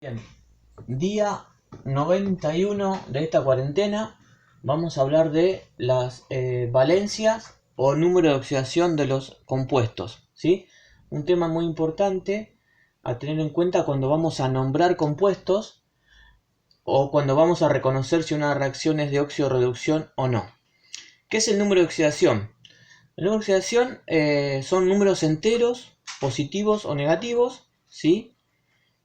Bien, día 91 de esta cuarentena. Vamos a hablar de las valencias o número de oxidación de los compuestos, ¿sí? Un tema muy importante a tener en cuenta cuando vamos a nombrar compuestos o cuando vamos a reconocer si una reacción es de óxido-reducción o no. ¿Qué es el número de oxidación? El número de oxidación son números enteros, positivos o negativos, ¿sí?,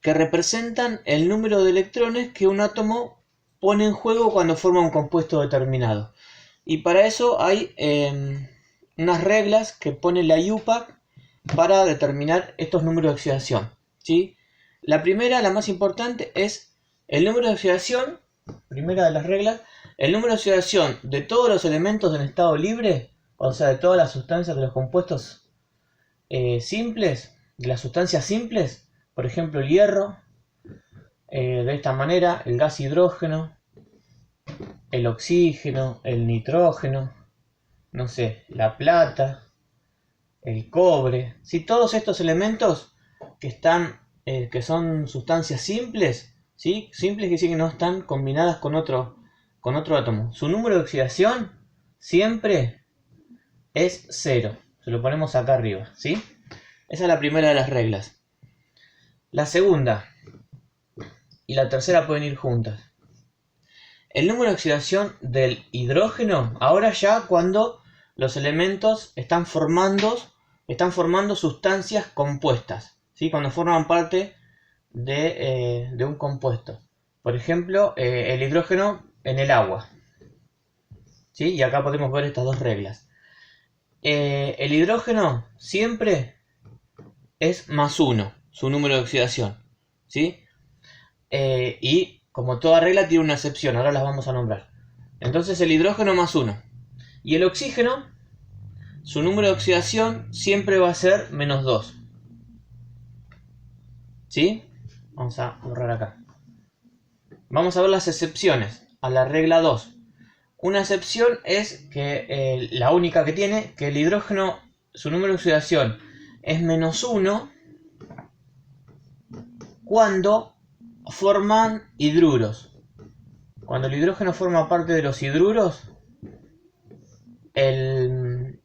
que representan el número de electrones que un átomo pone en juego cuando forma un compuesto determinado. Y para eso hay unas reglas que pone la IUPAC para determinar estos números de oxidación, ¿sí? La primera, la más importante, es el número de oxidación, primera de las reglas, el número de oxidación de todos los elementos en estado libre, o sea, de todas las sustancias de los compuestos simples, de las sustancias simples. Por ejemplo, el hierro, de esta manera, el gas hidrógeno, el oxígeno, el nitrógeno, no sé, la plata, el cobre, ¿sí? Todos estos elementos que son sustancias simples, ¿sí? Simples quiere decir que no están combinadas con otro átomo. Su número de oxidación siempre es 0. Se lo ponemos acá arriba, ¿sí? Esa es la primera de las reglas. La segunda y la tercera pueden ir juntas. El número de oxidación del hidrógeno, ahora ya cuando los elementos están formando sustancias compuestas, ¿sí? Cuando forman parte de un compuesto. Por ejemplo, el hidrógeno en el agua, ¿sí? Y acá podemos ver estas dos reglas. El hidrógeno siempre es +1, su número de oxidación, ¿sí? Y como toda regla tiene una excepción, ahora las vamos a nombrar. Entonces el hidrógeno +1. Y el oxígeno, su número de oxidación siempre va a ser -2. ¿Sí? Vamos a borrar acá. Vamos a ver las excepciones a la regla 2. Una excepción es que la única que tiene, que el hidrógeno, su número de oxidación es -1 cuando forman hidruros. Cuando el hidrógeno forma parte de los hidruros,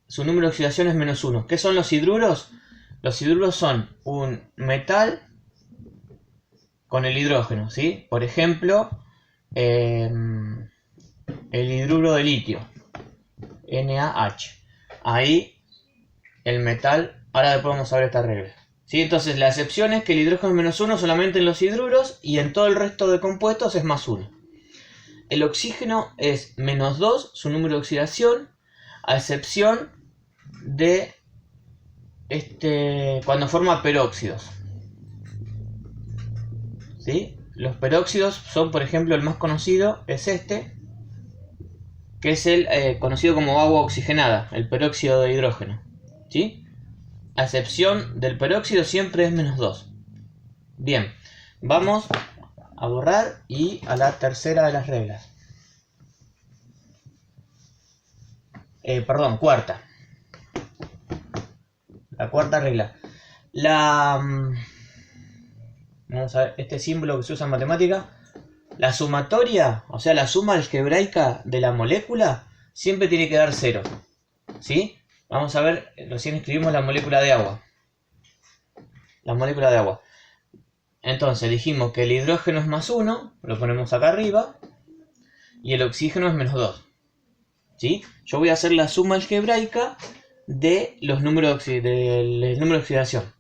su número de oxidación es -1. ¿Qué son los hidruros? Los hidruros son un metal con el hidrógeno, ¿sí? Por ejemplo, el hidruro de litio, NaH. Ahí el metal, ahora después vamos a ver esta regla, ¿sí? Entonces la excepción es que el hidrógeno es -1 solamente en los hidruros y en todo el resto de compuestos es +1. El oxígeno es -2, su número de oxidación, a excepción de cuando forma peróxidos, ¿sí? Los peróxidos son, por ejemplo, el más conocido es que es el conocido como agua oxigenada, el peróxido de hidrógeno, ¿sí? A excepción del peróxido siempre es -2. Bien, vamos a borrar y a la tercera de las reglas. Cuarta. La cuarta regla. Vamos a ver, este símbolo que se usa en matemática. La sumatoria, o sea, la suma algebraica de la molécula, siempre tiene que dar 0. ¿Sí? Vamos a ver, recién escribimos la molécula de agua. La molécula de agua. Entonces dijimos que el hidrógeno es +1, lo ponemos acá arriba, y el oxígeno es -2. ¿Sí? Yo voy a hacer la suma algebraica de los números del número de oxidación.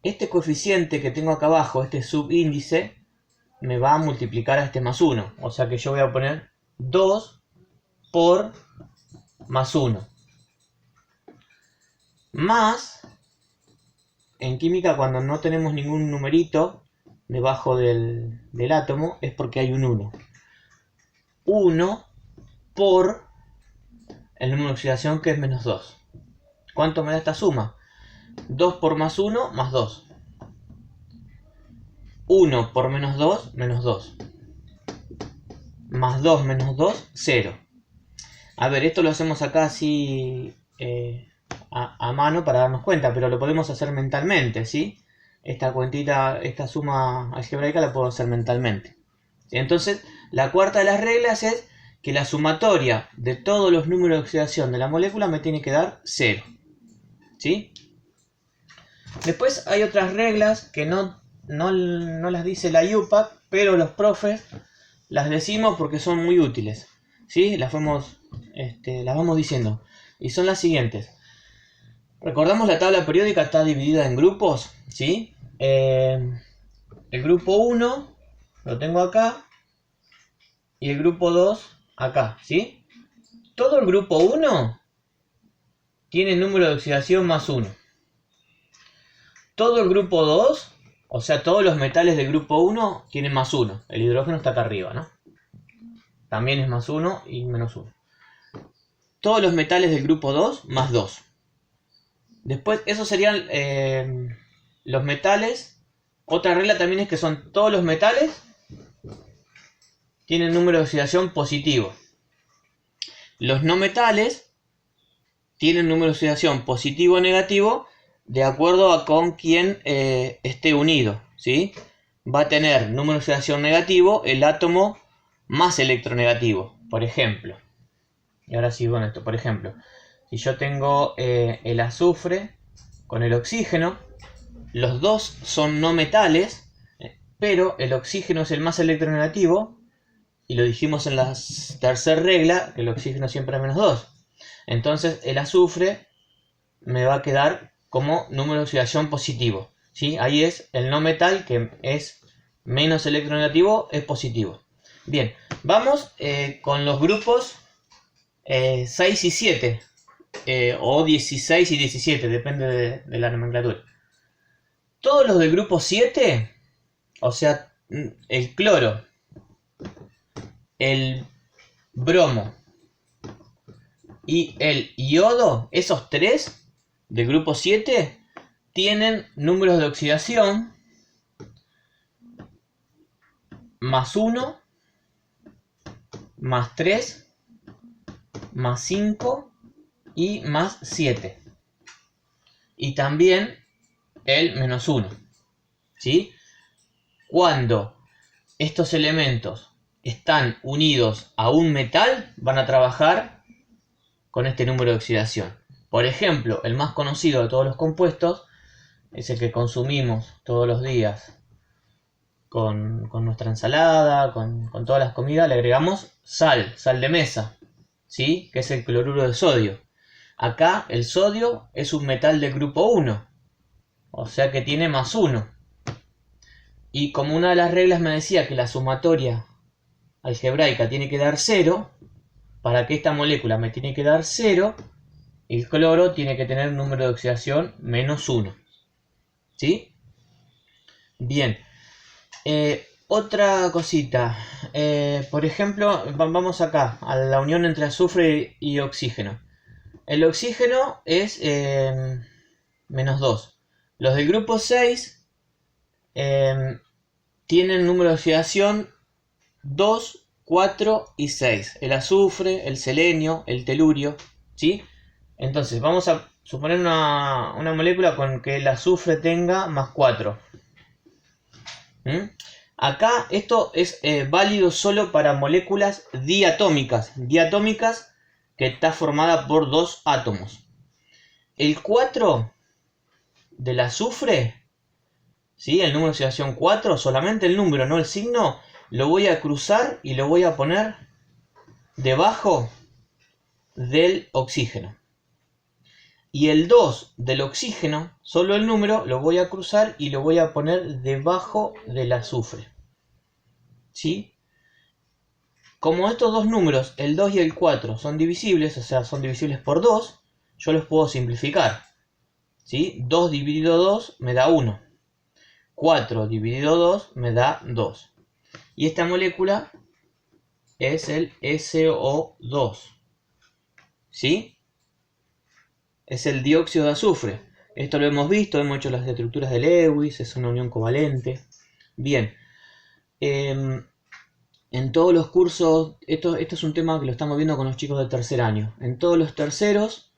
Este coeficiente que tengo acá abajo, este subíndice, me va a multiplicar a este +1. O sea que yo voy a poner 2 por +1. Más, en química cuando no tenemos ningún numerito debajo del átomo, es porque hay un 1. 1 por el número de oxidación, que es -2. ¿Cuánto me da esta suma? 2 por +1, +2. 1 por -2, -2. +2 menos 2, 0. A ver, esto lo hacemos acá así a mano para darnos cuenta, pero lo podemos hacer mentalmente, ¿sí? esta cuentita, esta suma algebraica la puedo hacer mentalmente. Entonces, la cuarta de las reglas es que la sumatoria de todos los números de oxidación de la molécula me tiene que dar 0. ¿Sí? Después hay otras reglas que no las dice la IUPAC, pero los profes las decimos porque son muy útiles. ¿Sí? Las vamos diciendo. Y son las siguientes. Recordamos, la tabla periódica está dividida en grupos. ¿Sí? El grupo 1 lo tengo acá. Y el grupo 2 acá. ¿Sí? Todo el grupo 1 tiene número de oxidación más 1. Todo el grupo 2, o sea, todos los metales del grupo 1 tienen más 1. El hidrógeno está acá arriba, ¿no? También es más 1 y menos 1. Todos los metales del grupo 2, más 2. Después, esos serían los metales. Otra regla también es que son todos los metales tienen número de oxidación positivo. Los no metales tienen número de oxidación positivo o negativo de acuerdo a con quién esté unido, ¿sí? Va a tener número de oxidación negativo el átomo más electronegativo, por ejemplo. Y ahora sí, bueno, esto, por ejemplo, si yo tengo el azufre con el oxígeno, los dos son no metales, pero el oxígeno es el más electronegativo, y lo dijimos en la tercera regla, que el oxígeno siempre es menos 2. Entonces el azufre me va a quedar como número de oxidación positivo, ¿sí? Ahí es el no metal que es menos electronegativo, es positivo. Bien, vamos con los grupos 6 y 7, o 16 y 17, depende de la nomenclatura. Todos los del grupo 7, o sea, el cloro, el bromo y el iodo, esos tres del grupo 7 tienen números de oxidación más 1, más 3, más 5 y más 7. Y también el menos 1. ¿Sí? Cuando estos elementos están unidos a un metal, van a trabajar con este número de oxidación. Por ejemplo, el más conocido de todos los compuestos es el que consumimos todos los días con nuestra ensalada, con todas las comidas. Le agregamos sal de mesa, ¿sí? Que es el cloruro de sodio. Acá el sodio es un metal del grupo 1, o sea que tiene más 1. Y como una de las reglas me decía que la sumatoria algebraica tiene que dar 0, para que esta molécula me tiene que dar 0, el cloro tiene que tener un número de oxidación menos 1. ¿Sí? Bien. Otra cosita. Por ejemplo, vamos acá, a la unión entre azufre y oxígeno. El oxígeno es menos 2. Los del grupo 6 tienen número de oxidación 2, 4 y 6. El azufre, el selenio, el telurio, ¿sí? Entonces vamos a suponer una molécula con que el azufre tenga más 4. Acá esto es válido solo para moléculas diatómicas. Diatómicas que está formada por 2 átomos. El 4 del azufre, ¿sí? El número de oxidación 4, solamente el número, no el signo, lo voy a cruzar y lo voy a poner debajo del oxígeno. Y el 2 del oxígeno, solo el número, lo voy a cruzar y lo voy a poner debajo del azufre. ¿Sí? Como estos dos números, el 2 y el 4, son divisibles, o sea, son divisibles por 2, yo los puedo simplificar. ¿Sí? 2 dividido 2 me da 1. 4 dividido 2 me da 2. Y esta molécula es el SO2. ¿Sí? Es el dióxido de azufre. Esto lo hemos visto, hemos hecho las estructuras de Lewis, es una unión covalente. Bien. En todos los cursos, esto es un tema que lo estamos viendo con los chicos de tercer año. En todos los terceros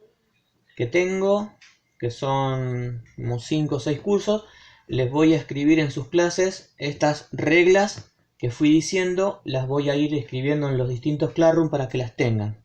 que tengo, que son unos 5 o 6 cursos, les voy a escribir en sus clases estas reglas que fui diciendo, las voy a ir escribiendo en los distintos Classroom para que las tengan.